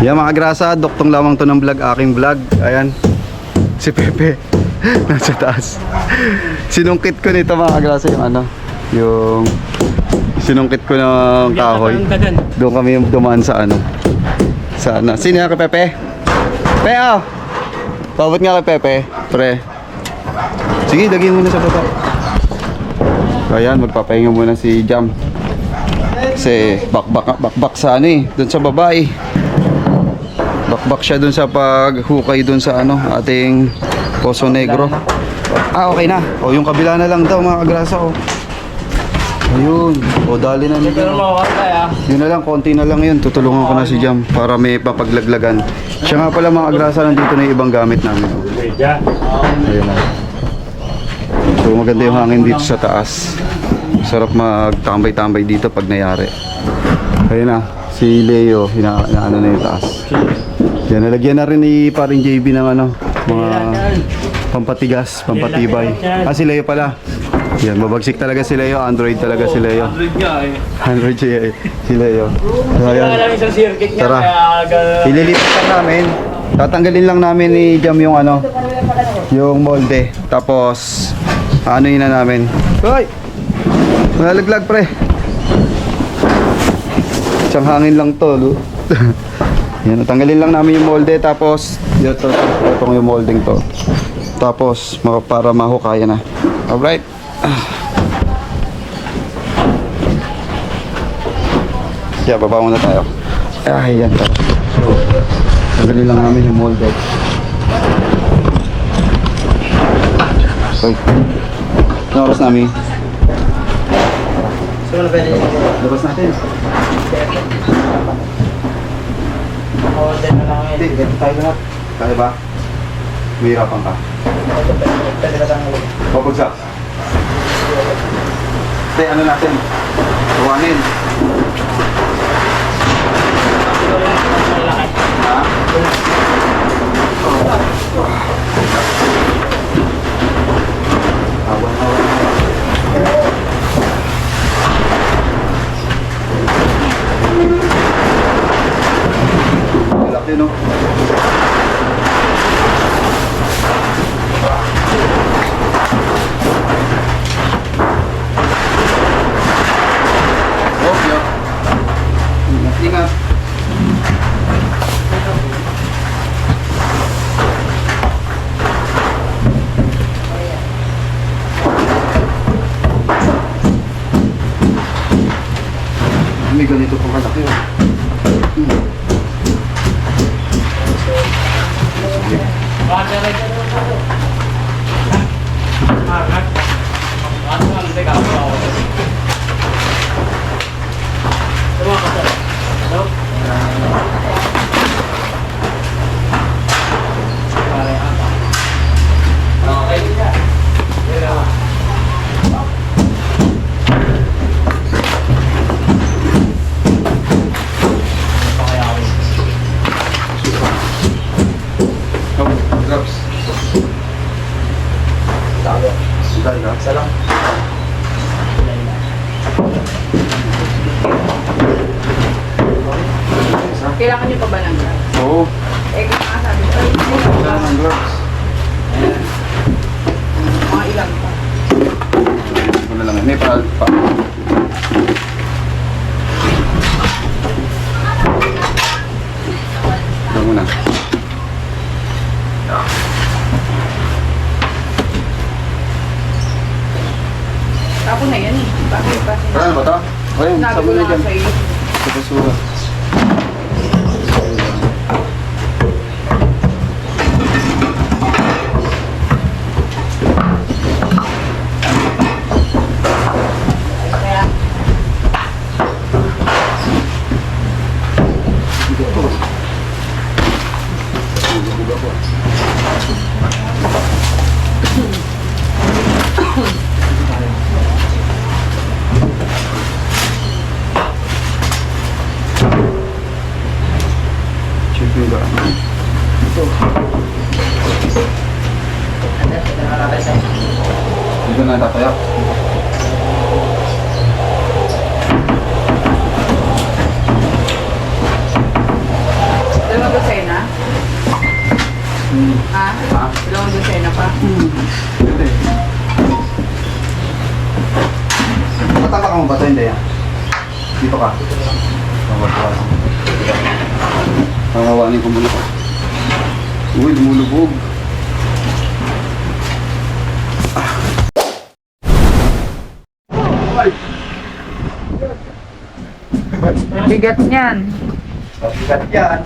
Yan mga grasa, doktong lamang to ng vlog, aking vlog. Ayan, si Pepe nasa taas. Sinungkit ko nito mga grasa yung ano, yung sinungkit ko ng kahoy. Doon kami yung dumaan sa ano, sa ano. Sino yan kay Pepe? Pepe, oh! Pabot nga kay Pepe, pre. Sige, lagyan muna sa baba. Ayan, magpapahinga muna si Jam. Kasi bakbak sa ano eh, doon sa babae. Bakbak siya doon sa paghukay doon sa ano, ating Poso Negro. Ah, okay na. O, yung kabila na lang daw mga kagrasa, o. Ayun. O, dali na nila. Yun na lang, konti na lang yun. Tutulungan ko na si Jam para may papaglaglagan. Siya nga pala mga kagrasa, nandito na yung ibang gamit namin. O. Ayun na. So, maganda yung hangin dito sa taas. Sarap magtambay-tambay dito pag nayari. Ayun na, si Leo, inaano na yung taas. Yan, nalagyan na rin ni paring JB ng ano, mga pampatigas, pampatibay. Ah, si Leo pala. Yan, mabagsik talaga si Leo, Android talaga si Leo. Android niya eh. Android si Leo. So, ayan. Lang isang circuit niya. Tara, Kaya ililipat lang namin. Tatanggalin lang namin ni Jam yung ano, yung molde. Tapos, ano yun na namin. Hoy! Malalaglag pre. Isang hangin lang to. Yan, tanggalin lang namin yung molde. Tapos, itong yung molding to. Tapos, para mahukaya na. Alright. Kaya, baba muna tayo. Ay, yan. So, tanggalin lang namin yung molde. Hoy. Anong oras namin? So, pwede Labas natin. order na lang Hindi, ganito tayo lahat. Kaya ba? Mahirapan ka. Pwede ka tang ulit. Babagsak. Hindi, ano natin? Tuwanin. Ha? Laki, no? Okay. Ingat. May ganito pang kalaki, oh. Gloves. Dali ka? Isa lang. Kailangan niyo pa ba ng gloves? Oo. Eh, kung sabi ko, ay, Kailangan ng gloves. mga ilang pa. Ito na lang. May pa. Ito muna. Tapos na yan eh. Bakit? Ano ba ito? Ayun, Sabi sabi ko na na dyan. sa'yo. Sa basura. Kaya, Dito na tatayak. pa. Pwede. Matapa ka mo ba ito? Hindi yan. Dito ka. Pangawanin ko muna ko. Uy, lumulubog. Bigat niyan. Bigat yan.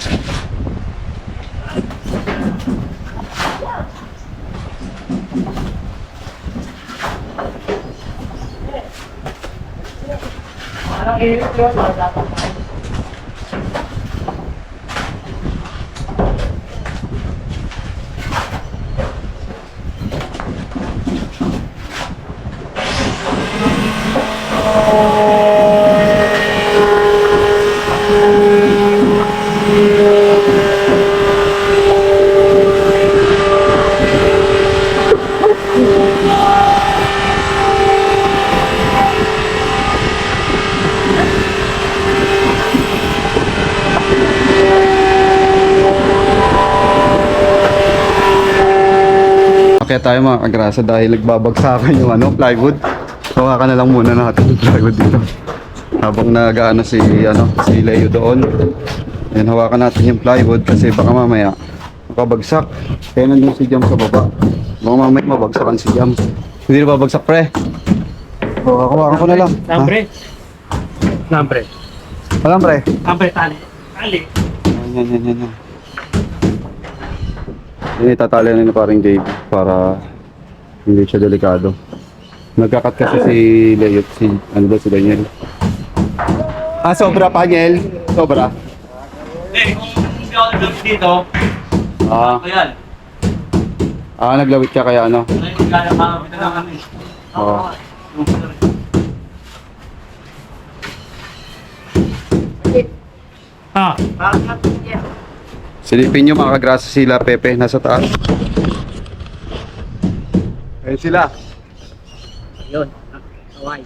Kaya tayo mga kagrasa dahil nagbabagsakan yung plywood. Hawakan na lang muna natin yung plywood dito. Habang nag-ano si Leo doon. Ayan, hawakan natin yung plywood kasi baka mamaya makabagsak. Kaya nandun si Jam sa baba. Baka mamaya mabagsakan si Jam. Hindi na babagsak, pre. Hawakan ko na lang. Lambre. Lambre. Alam, pre. Lambre, tali. Tali. Yan. Yan itatali na ni paring Dave para hindi siya delikado. Nagkakat kasi si Leo, si Daniel. Sobra pa, Daniel. Sobra. Hindi, kung hindi ako naglamit dito, Ah, ako yan. naglawit ka kaya ano? Ay, kaya makamit na lang kami. Oo. Ah, Silipin nyo mga kagrasa sila, Pepe, nasa taas. Ayun sila. yun. Hawaii.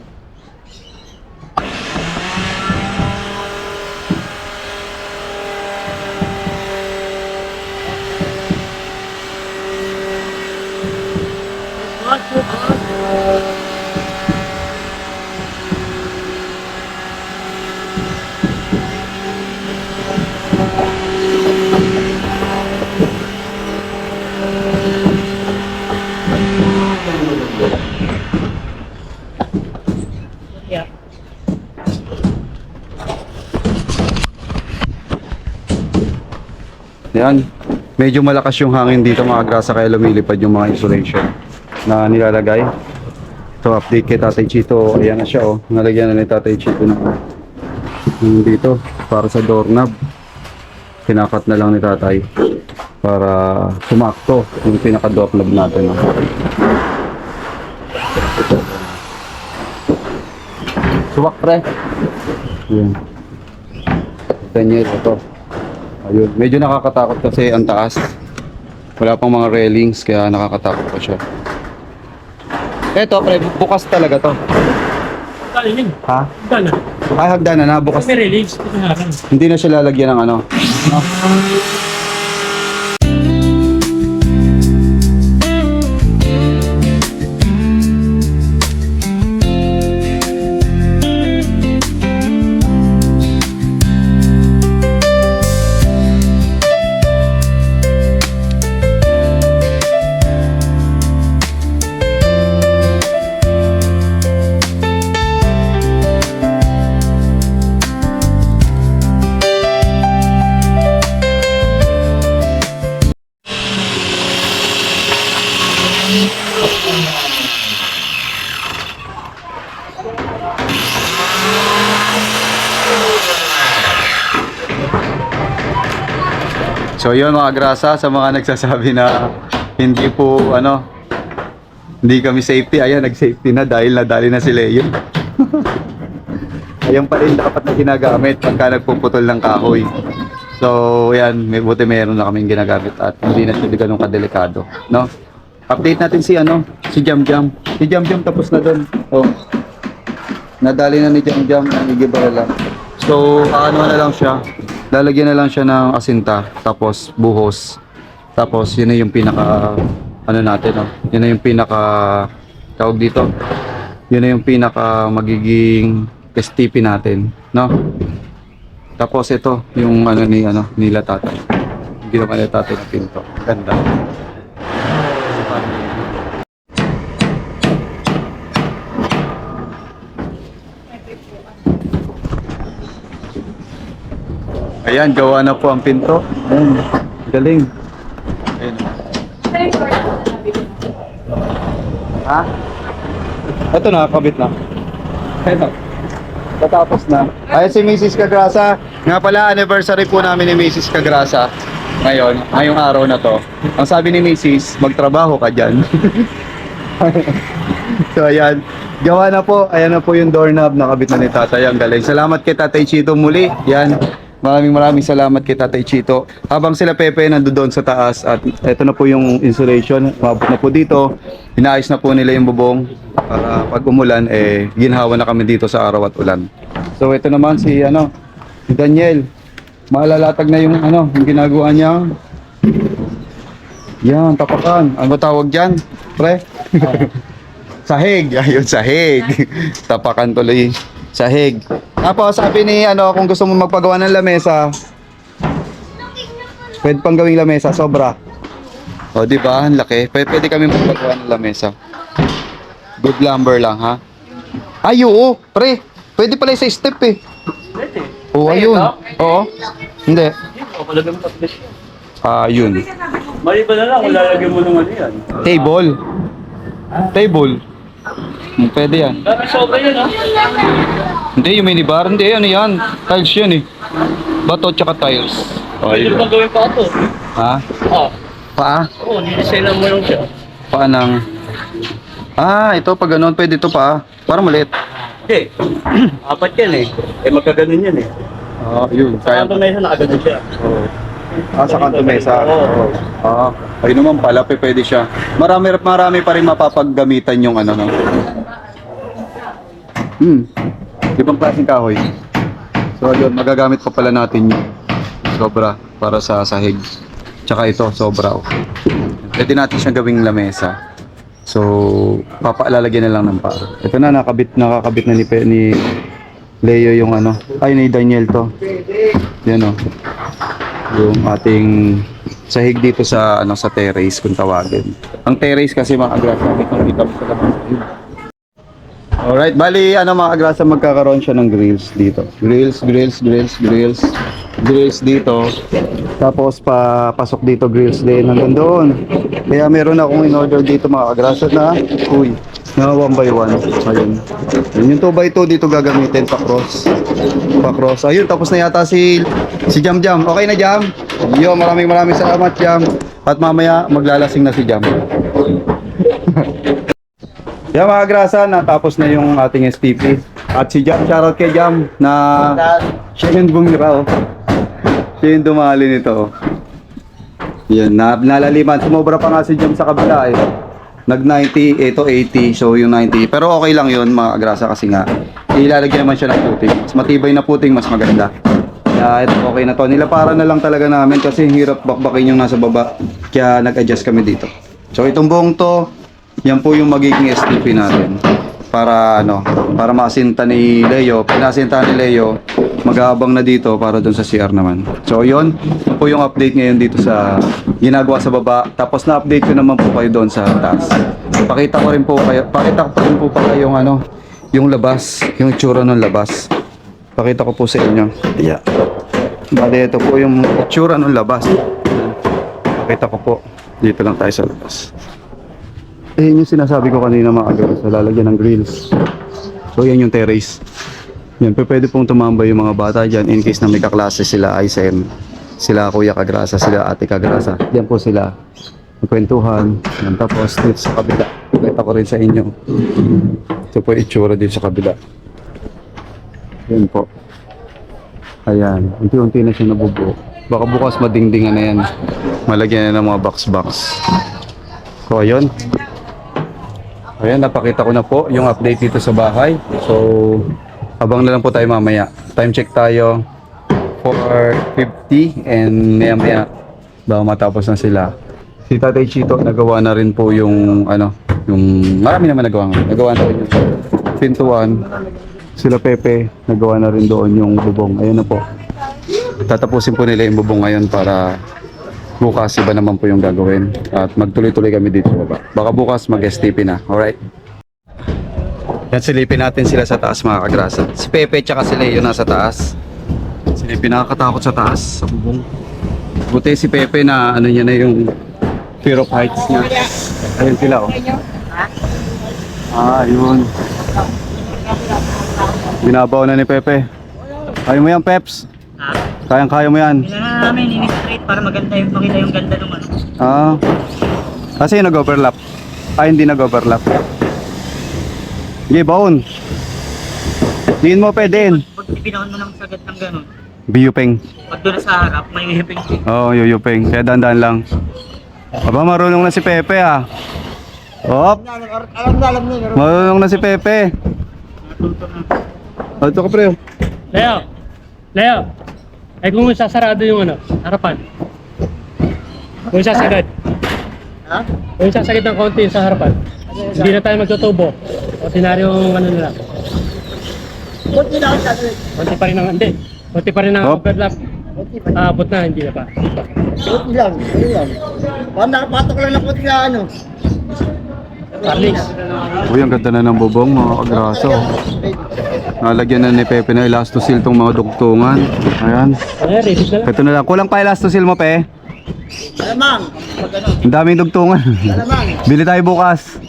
Yan. Medyo malakas yung hangin dito mga grasa kaya lumilipad yung mga insulation na nilalagay. So update kay Tatay Chito. Ayan na siya oh. Nalagyan na ni Tatay Chito na dito para sa doorknob. Kinakat na lang ni Tatay para sumakto yung pinaka doorknob natin. Oh. Suwak pre. Ayan. Daniel ito. Ayun, medyo nakakatakot kasi ang taas. Wala pang mga railings kaya nakakatakot pa siya. Eto, pre, bukas talaga to. Talinig. Ha? Dana. Ay, hagdanan na, bukas. May release. Hindi na siya lalagyan ng ano. No? So yun mga grasa, sa mga nagsasabi na hindi po hindi kami safety, ayan nag-safety na dahil nadali na si Leo. Ayan pa rin dapat na ginagamit pagka nagpuputol ng kahoy. So ayan, buti meron na kaming ginagamit at hindi na siya ganun kadelikado, no? Update natin si si Jam Jam. Si Jam Jam tapos na doon. Oh. Nadali na ni Jam Jam ng Igibarela. So ano na lang siya. Lalagyan na lang siya ng asinta, tapos buhos. Tapos yun na yung pinaka ano natin, no? Yun na yung pinaka tawag dito. Yun na yung pinaka magiging STP natin, no? Tapos ito yung ano nila tatay. Ginawa nila tatay ng pinto. Ganda. Ayan, gawa na po ang pinto. Ayan, galing. Ayan. Ha? Ito na, kabit na. Ito. Tatapos na. Ay, si Mrs. Cagrasa. Nga pala, anniversary po namin ni Mrs. Cagrasa. Ngayong araw na to. Ang sabi ni Mrs., magtrabaho ka dyan. So, ayan. Gawa na po. Ayan na po yung doorknob. Nakabit na ni Tatay. Ang galing. Salamat kay Tatay Chito muli. Yan. Maraming salamat kay Tatay Chito. Habang sila Pepe nandoon sa taas at ito na po yung insulation. Mabot na po dito. Inaayos na po nila yung bubong para pag umulan ginhawa na kami dito sa araw at ulan. So ito naman si Daniel. Maalalatag na yung yung ginagawa niya. Yan, tapakan. Ano tawag diyan? Pre? Sahig. Ayun, sahig. Tapakan tuloy. Sahig. Tapos sabi ni kung gusto mo magpagawa ng lamesa, pwede pang gawing lamesa, sobra. O, di ba? Ang laki. Pwede kami magpagawa ng lamesa. Good lumber lang, ha? Ay, oo. Pre, pwede pala sa step eh. Pwede. Oo, ayun. Oo. Hindi. O, palagay mo tapos. Yun. Mali ba na lang kung lalagyan mo ng ano yan? Table. Table. Pwede yan. Dami sobra yan, ha? Hindi, yung minibar. Hindi, ano yan. Tiles yan eh. Bato tsaka tiles. O, Pwede yun. bang gawin pa ito? Ha? Oo. Paa? Oo, nidesignan mo lang siya. Paa ng... ito pag ganun, pwede ito pa. Para maliit. Hindi. Apat yan eh. Magkaganon yan eh. Yun. Sa kanto mesa nakaganon siya. Oo. Sa kanto mesa. Oo. Ayun naman pala, pwede siya. Marami pa rin mapapaggamitan yung no. Ibang klaseng kahoy. So yun, magagamit pa pala natin yung sobra para sa sahig. Tsaka ito, sobra. Pwede natin siyang gawing lamesa. So, papaalalagyan na lang ng paa. Ito na, nakakabit na ni Leo yung ni Daniel to. Yan yung ating sahig dito sa sa terrace kung tawagin. Ang terrace kasi mga agrasa, kita mo sa labas. Alright, bali mga agrasa, magkakaroon siya ng grills dito. Grills dito. Tapos pasok dito grills din hanggang doon. Kaya meron akong in-order dito mga agrasa na na 1x1. Ayun. Yung 2x2 dito gagamitin pa cross. Ayun, tapos na yata si Jam. Okay na Jam? Yo, maraming salamat Jam. At mamaya maglalasing na si Jam. Yan mga grasa, natapos na yung ating STP. At si Jam, shoutout kay Jam na siya yung bumira Siya yung dumali nito. Yan, nalaliman. Sumobra pa nga si Jam sa kabila Nag 90, ito 80, so yung 90. Pero okay lang yun mga grasa kasi nga ilalagyan naman siya ng puting. Mas matibay na puting, mas maganda. Kaya ito okay na to. Nilaparan na lang talaga namin kasi hirap bakbakin yung nasa baba. Kaya nag-adjust kami dito. So itong buong to, yan po yung magiging STP natin. Para para masinta ni Leo. Pinasinta ni Leo, mag-aabang na dito para dun sa CR naman. So yun po yung update ngayon dito sa ginagawa sa baba. Tapos na-update ko naman po kayo doon sa taas. Pakita ko rin po pala yung labas, yung itsura ng labas. Pakita ko po sa inyo. Yeah. Bale, ito po yung itsura ng labas. Pakita ko po. Dito lang tayo sa labas. Yung sinasabi ko kanina mga agrasa, lalagyan ng grills. So yan yung terrace. Yan, pwede pong tumambay yung mga bata dyan in case na may kaklase sila ISM. Sila Kuya Cagrasa, sila Ate Cagrasa. Diyan po sila magkwentuhan. Yan, tapos dito sa kabila. Pakita ko rin sa inyo. Ito po yung itsura dito sa kabila. Yan po. Ayan, unti-unti na siya nabubuo. Baka bukas madingdingan na yan. Malagyan na ng mga box. So ayun. Ayan, napakita ko na po yung update dito sa bahay. So, abang na lang po tayo mamaya. Time check tayo. 4:50 and maya-maya bago matapos na sila. Si Tatay Chito, nagawa na rin po yung ano, yung marami naman nagawa nga. Nagawa na rin yung pintuan. Sila Pepe, nagawa na rin doon yung bubong. Ayun na po. Tatapusin po nila yung bubong ngayon para bukas iba naman po yung gagawin. At magtuloy-tuloy kami dito sa baba. Baka bukas mag-STP na. Alright? Yan, silipin natin sila sa taas mga kagrasa. Si Pepe tsaka si Leo nasa taas. Silipin, nakakatakot sa taas, sa bubong. Buti si Pepe na ano niya na yung fear of heights niya. Ayun sila oh. Ayun. Binabaw na ni Pepe. Kaya mo yan, Peps? Ha? Kayang-kaya mo yan. Kailangan na namin ini-straight para maganda yung makita yung ganda ng ano. Kasi nag-overlap. Hindi nag-overlap. Sige, baon. Diin mo, din. Pag ipinahon mo ng sagat ng gano'n, Biyupeng. pag doon sa harap, may hiping. Oo, yuyupeng. Kaya dandan lang. Aba, marunong na si Pepe ah. Hop. Marunong na si Pepe. Natuto na. Ito ka, pre. Leo, ay kung sasarado yung ano, harapan. Kung sasagad. Ha? Kung sasagad ng konti sa harapan. Hindi na tayo magtutubo. Ordinaryong ano nila. Kunti na ako sagot. Konti pa rin ang hindi. Konti pa rin ang Hop. overlap. Abot na, hindi na pa. Hindi pa. Kunti lang, kunti lang. Parang nakapatok lang ng kunti na ano. Carlix. Uy, ang ganda na ng bubong, mga kagraso. Nalagyan na ni Pepe na elastosil tong mga dugtungan. Ayan. Ayan, ready na lang. Ito na lang. Kulang pa elastosil mo, Pe. Alamang. Pag ano. Ang daming dugtungan. Alamang. Bili tayo bukas.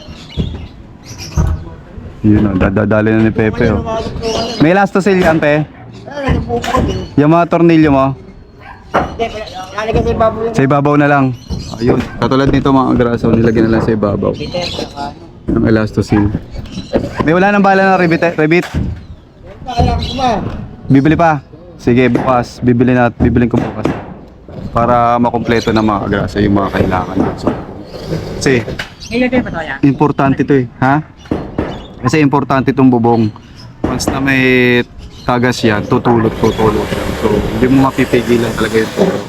Yun o, dadali na ni Pepe o. May elastosil yan, Pe. Yung mga tornilyo mo. Lalagay sa ibabaw yung Sa ibabaw na lang. Ayun. Katulad nito mga kagraso, nilagyan na lang sa ibabaw. bitter. Saka ano. Ng elastosil. May wala nang bala ng rebit. Kailangan ko ba? Bibili pa. Sige, bukas. Bibilin ko bukas. Para makumpleto na mga kagrasa yung mga kailangan. So, kasi, Ilagay pa to yan? importante to eh. Ha? Kasi importante itong bubong. Once na may tagas yan, tutulot yan. So, hindi mo mapipigilan talaga yung tulog.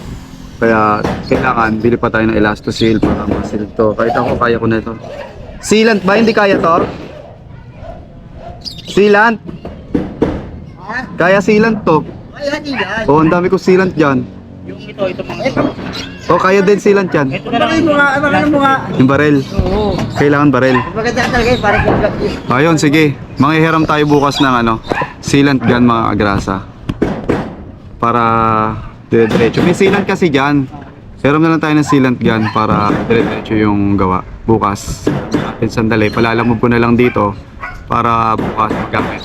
Kaya, kailangan, bili pa tayo ng elastosil para masil to. Kahit ako, kaya ko na ito. Sealant ba? Hindi kaya to? Sealant? Kaya sealant to. Ay, hindi yan. Oh, ang dami ko sealant dyan. Yung ito mga. Oh, kaya din sealant yan. Ito na lang mo nga, ano mo nga. Yung barel. Oo. Kailangan barel. Maganda talaga yun, parang yung black yun. Ayun, sige. Manghihiram tayo bukas ng ano, sealant gun mga agrasa. Para dire-diretso. May sealant kasi dyan. Hiram na lang tayo ng sealant gun para dire-diretso yung gawa. Bukas. Natin sandali. Palalamog ko na lang dito para bukas magamit.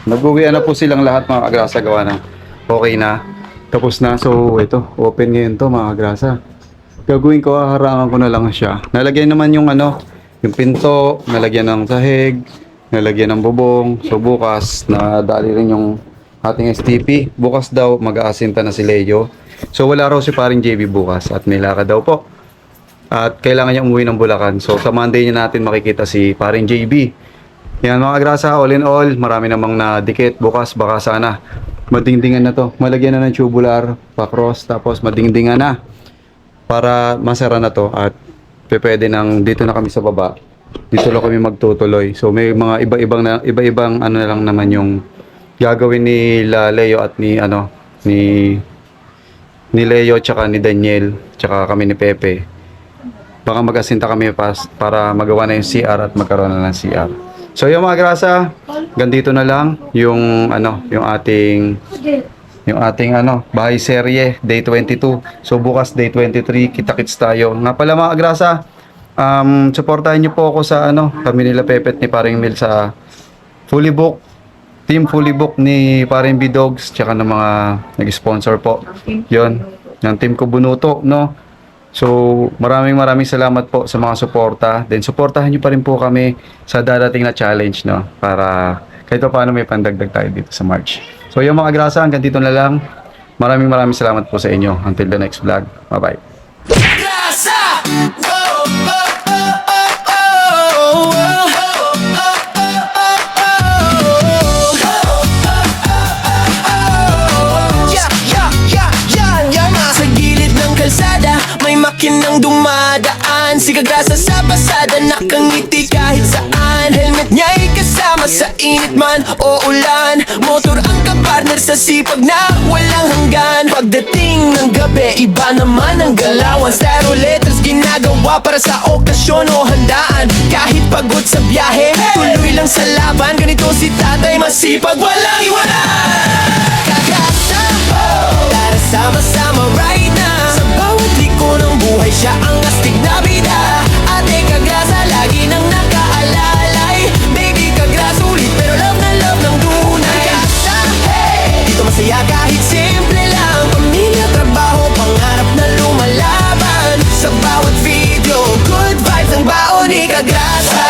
Nag-uwian na po silang lahat mga agrasa, gawa na. Okay na. Tapos na. So ito, open ngayon to mga agrasa. Gagawin ko, harangan ko na lang siya. Nalagyan naman yung ano, yung pinto, nalagyan ng sahig, nalagyan ng bubong. So bukas, nadali rin yung ating STP. Bukas daw, mag-aasinta na si Leo. So wala raw si paring JB bukas at may lakad daw po. At kailangan niya umuwi ng Bulacan. So sa Monday niya natin makikita si paring JB. Yan mga grasa, all in all, marami namang nadikit. Bukas, baka sana madingdingan na to. Malagyan na ng tubular, pa-cross, tapos madingdingan na. Para masara na to at pwede nang dito na kami sa baba. Dito lang kami magtutuloy. So may mga iba-ibang ano na lang naman yung gagawin ni Leo at ni Leo tsaka ni Daniel tsaka kami ni Pepe. Baka mag-asinta kami para magawa na yung CR at magkaroon na ng CR. So yung mga grasa, ganito na lang yung ating bahay serye day 22. So bukas day 23 kita-kits tayo. Nga pala mga grasa, supportahan niyo po ako sa kami nila Pepe at ni Paring Mil sa Fully Book, Team Fully Book ni Paring B-Dogs tsaka ng mga nag-sponsor po. Yon, ng team ko Bunuto, no? So, maraming salamat po sa mga suporta. Then, suportahan nyo pa rin po kami sa darating na challenge, no? Para kahit pa paano may pandagdag tayo dito sa March. So, yung mga grasa, hanggang dito na lang. Maraming salamat po sa inyo. Until the next vlog. Bye-bye. Yan nasa gilid ng kalsada Si Kagrasa sa pasada, nakangiti kahit saan. Helmet niya'y kasama sa init man o ulan. Motor ang kapartner sa sipag na walang hanggan. Pagdating ng gabi, iba naman ang galawan. Styro letters ginagawa para sa okasyon o handaan. Kahit pagod sa biyahe, tuloy lang sa laban. Ganito si tatay, masipag, walang iwanan. Kagrasa, tara sama-sama right now. Sa bawat liko ng buhay, siya ang astig na bida. Ate Kagrasa, lagi nang nakaalalay. Baby Kagrasa, ulit pero love na love ng tunay. Kagrasa, hey! Dito masaya kahit simple lang. Pamilya, trabaho, pangarap na lumalaban. Sa bawat video, good vibes ang baon ni Kagrasa.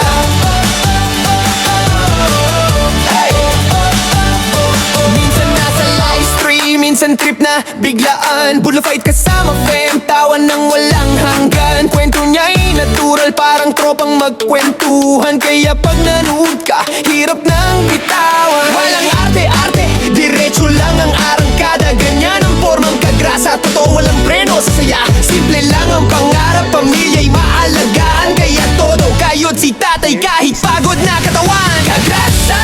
Minsan nasa live stream, minsan trip na biglaan. Bulo fight kasama fam, tawa ng walang hanggan. Kwento niya'y natural, parang tropang magkwentuhan. Kaya pag nanood ka, hirap nang bitawan. Walang arte-arte, diretso lang ang arangkada. Ganyan ang formang Kagrasa, totoo walang preno sa saya. Simple lang ang pangarap, pamilya'y maalagaan. Kaya todo kayod si tatay kahit pagod na katawan. Kagrasa,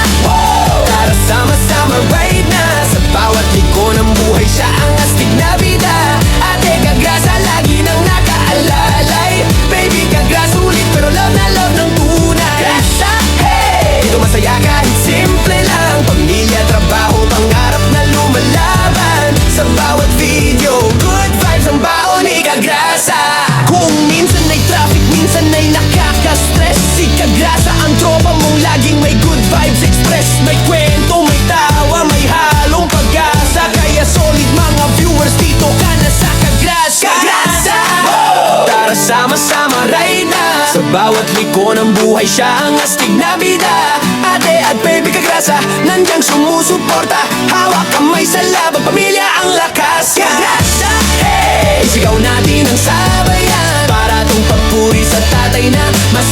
tara sama-sama right na. Sa bawat liko ng buhay, siya ang astig na bida. Ate Kagrasa, lagi nang nakaalalay. Baby Kagrasa, ulit pero love na love ng tunay. Kagrasa, hey! Dito masaya kahit simple lang. Pamilya, trabaho, pangarap na lumalaban. Sa bawat video, good vibes ang baon ni Kagrasa. Kung minsan ay traffic, minsan ay nakaka-stress, si Kagrasa ang tropa mong laging may good vibes express. May kwento, may tawa, may halong pag-asa. Kaya solid mga viewers, dito ka na sa Kagrasa. Kagrasa, tara sama-sama right na. Sa bawat liko ng buhay, siya ang astig na bida. Ate at baby Kagrasa, nandiyan sumusuporta. Hawak kamay sa laban, pamilya ang lakas. Kagrasa, hey! Isigaw natin ang sabayan para tong papuri sa tatay na mas